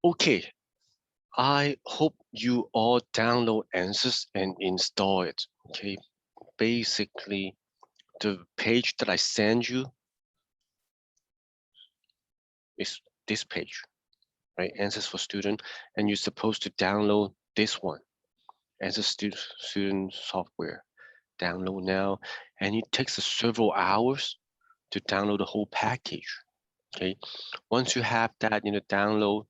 Okay, I hope you all download ANSYS and install it. Okay, basically the page that I send you is this page, right? ANSYS for student, and you're supposed to download this one, ANSYS student software. Download now, and it takes several hours to download the whole package. Okay, once you have that in the download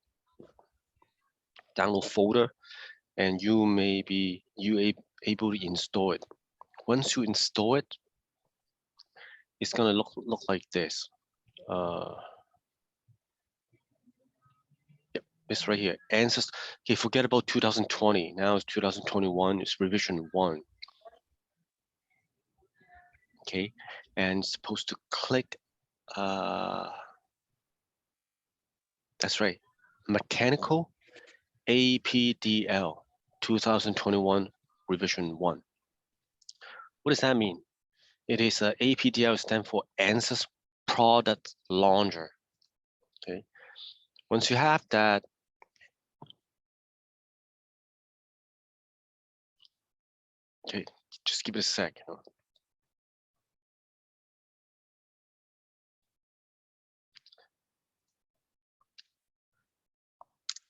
folder, and you may be able to install it. Once you install it, it's gonna look like this. Uh, yep, it's right here. ANSYS. Okay, forget about 2020. Now it's 2021. It's revision 1. Okay, and it's supposed to click. That's right. Mechanical APDL 2021 revision 1. What does that mean? It is APDL stands for ANSYS Product Launcher. Okay. Once you have that, okay, just give it a sec.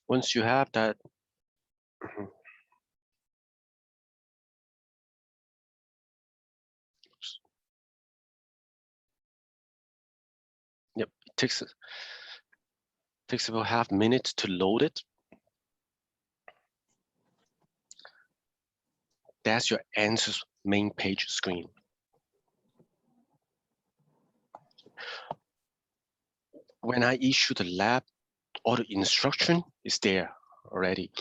Once you have that, yep, it takes about half minute to load it. That's your ANSYS main page screen. When I issue the lab, all the instruction is there already,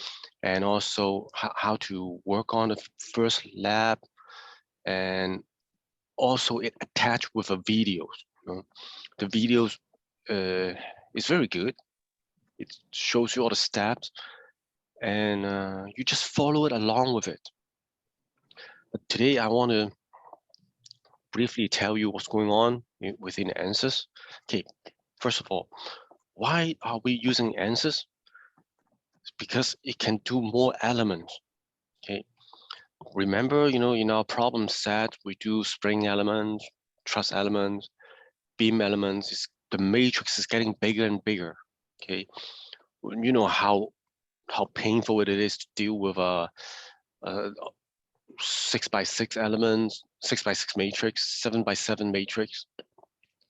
and also how to work on the first lab, and also it attached with a video. The videos is very good. It shows you all the steps, and you just follow it along with it. But today I want to briefly tell you what's going on within ANSYS. Okay, first of all, why are we using ANSYS? It's because it can do more elements. Okay, remember, in our problem set, we do spring elements, truss elements, beam elements. The matrix is getting bigger and bigger. Okay, you know how painful it is to deal with a 6x6 elements, 6x6 matrix, 7x7 matrix.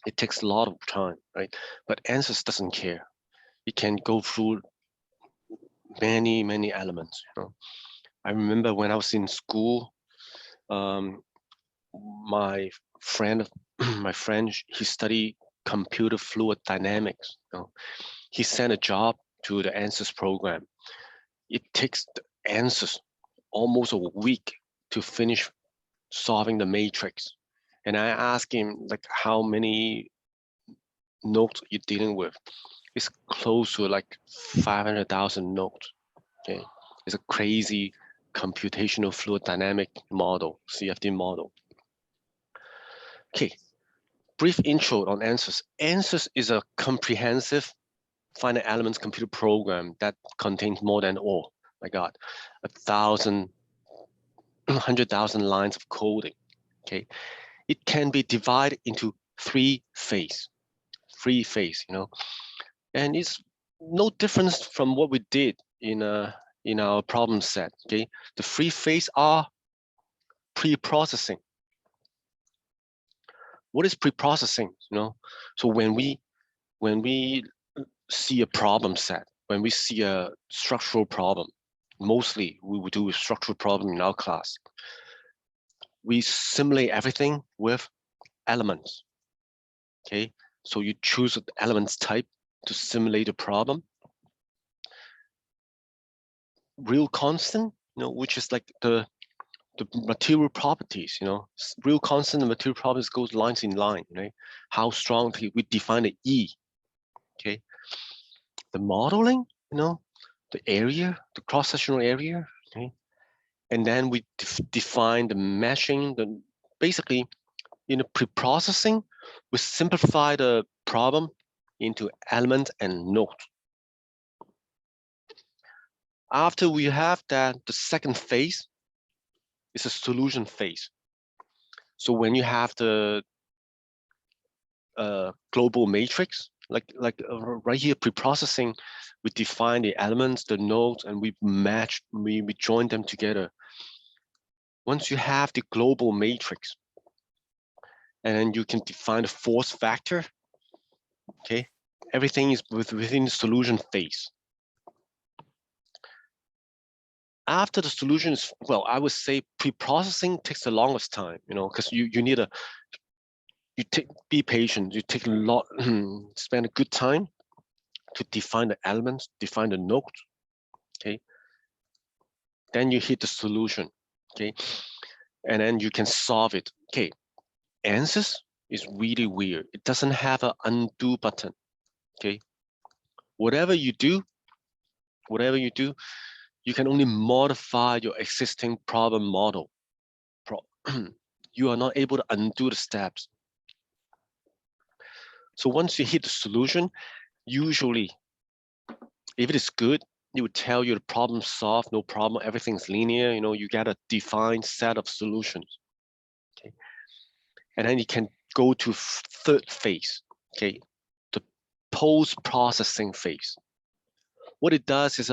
It takes a lot of time, right? But ANSYS doesn't care. It can go through many elements. I remember when I was in school, um, my friend, he studied computer fluid dynamics. He sent a job to the ANSYS program. It takes the ANSYS almost a week to finish solving the matrix. And I asked him, like, how many nodes you're dealing with. It's close to like 500,000 nodes. Okay, it's a crazy computational fluid dynamic model, CFD model. Okay, brief intro on ANSYS. ANSYS is a comprehensive finite elements computer program that contains more than, oh my God, 100,000 lines of coding. Okay, it can be divided into three phases, and it's no difference from what we did in our problem set. Okay, the three phases are pre-processing. What is pre-processing? So when we see a problem set, when we see a structural problem, mostly we would do a structural problem in our class. We simulate everything with elements. Okay, so you choose the elements type to simulate the problem. Real constant, which is like the material properties, real constant and material properties goes lines in line, right? How strong we define the E. Okay, the modeling, the area, the cross-sectional area, okay, and then we define the meshing. Basically, pre-processing, we simplify the problem into elements and nodes. After we have that, the second phase is a solution phase. So when you have the global matrix, right here, pre-processing, we define the elements, the nodes, and we join them together. Once you have the global matrix, and then you can define the force factor, okay? Everything is within the solution phase. After the solution is, well, I would say pre-processing takes the longest time, because you need be patient, you take a lot, spend a good time to define the elements, define the nodes, okay? Then you hit the solution, okay? And then you can solve it. Okay, ANSYS is really weird. It doesn't have an undo button, okay? Whatever you do, you can only modify your existing problem model. You are not able to undo the steps. So once you hit the solution, usually, if it is good, it would tell you the problem solved, no problem, everything's linear, you got a defined set of solutions, okay? And then you can go to third phase, okay? The post-processing phase. What it does is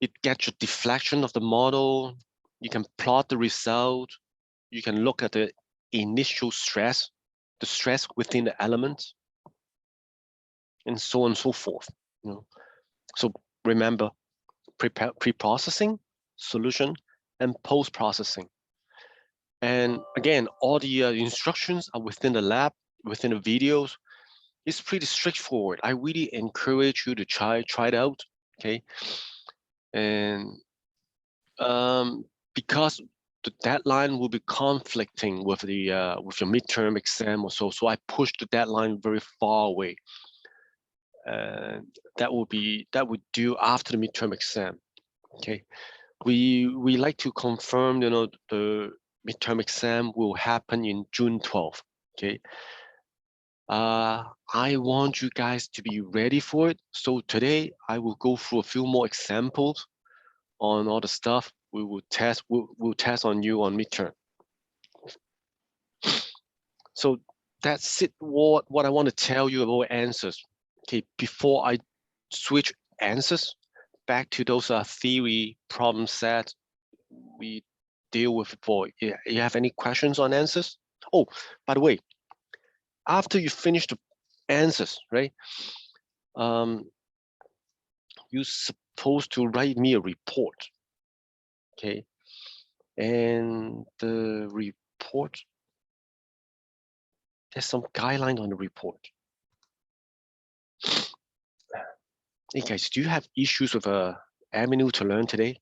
it gets a deflection of the model. You can plot the result. You can look at the initial stress, the stress within the elements, and so on and so forth. So remember, pre-processing, solution, and post-processing. And again, all the instructions are within the lab, within the videos. It's pretty straightforward. I really encourage you to try it out, okay? And because the deadline will be conflicting with the with your midterm exam or so I pushed the deadline very far away. That would due after the midterm exam. Okay, we like to confirm, the midterm exam will happen in June 12th. Okay. I want you guys to be ready for it. So today I will go through a few more examples on all the stuff we will test. We'll test on you on midterm. So that's it. What I want to tell you about ANSYS. Okay, before I switch ANSYS back to those theory problem sets we deal with before. You have any questions on ANSYS? Oh, by the way, after you finish the ANSYS, right? You're supposed to write me a report. Okay, and the report, there's some guideline on the report. Hey guys, do you have issues with avenue to learn today?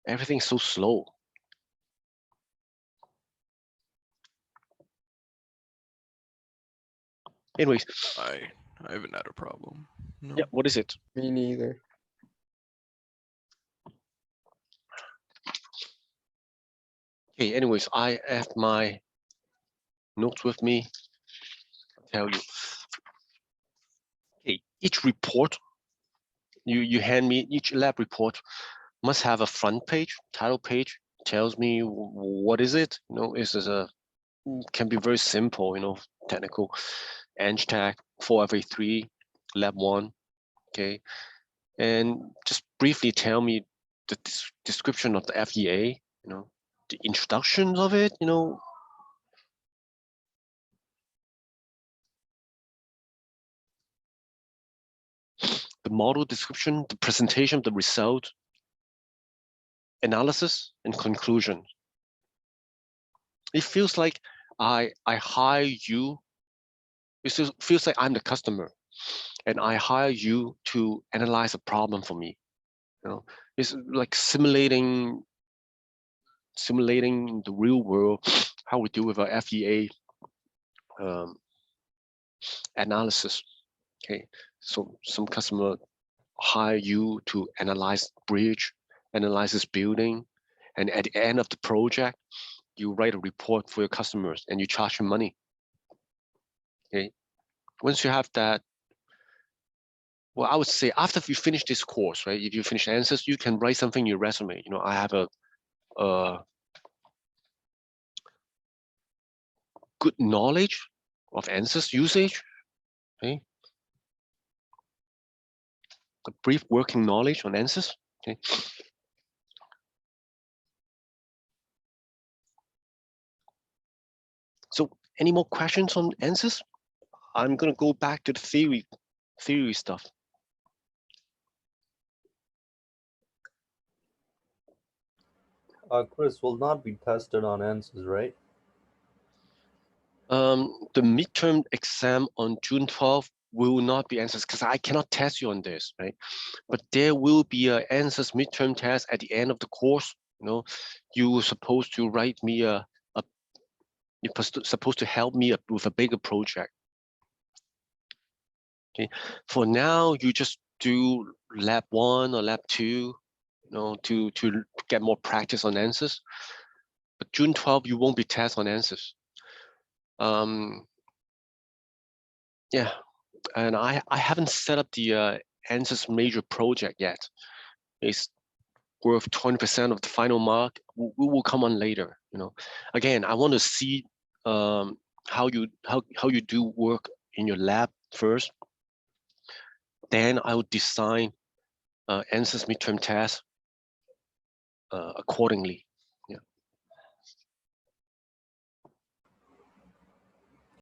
Everything's so slow. Anyways, I haven't had a problem. No. yeah, what is it? Me neither. Okay, anyways, I have my notes with me. I'll tell you. Okay, each report you hand me, each lab report must have a front page, title page, tells me what is it. Is can be very simple, technical. ANSYS 4FA3, lab 1, okay? And just briefly tell me the description of the FEA, the introduction of it, the model description, the presentation of the result, analysis, and conclusion. It feels like I hire you. It feels like I'm the customer, and I hire you to analyze a problem for me. It's like simulating the real world, how we deal with our FEA analysis. Okay, so some customer hire you to analyze bridge, analyze this building, and at the end of the project, you write a report for your customers and you charge them money. Okay, once you have that, Well, I would say after you finish this course, right? If you finish ANSYS, you can write something in your resume. You know, I have a good knowledge of ANSYS usage, okay? A brief working knowledge on ANSYS, okay? So any more questions on ANSYS? I'm gonna go back to the theory stuff. Chris will not be tested on ANSYS, right? The midterm exam on June 12th will not be ANSYS because I cannot test you on this, right? But there will be an ANSYS midterm test at the end of the course. You know, you were supposed to write me you're supposed to help me with a bigger project. Okay, for now you just do lab 1 or lab 2, you know, to get more practice on ANSYS. But June 12th you won't be tested on ANSYS. Yeah, and I haven't set up the ANSYS major project yet. It's worth 20% of the final mark. We will come on later. You know, again, I want to see how you do work in your lab first. Then I will design ANSYS midterm test accordingly.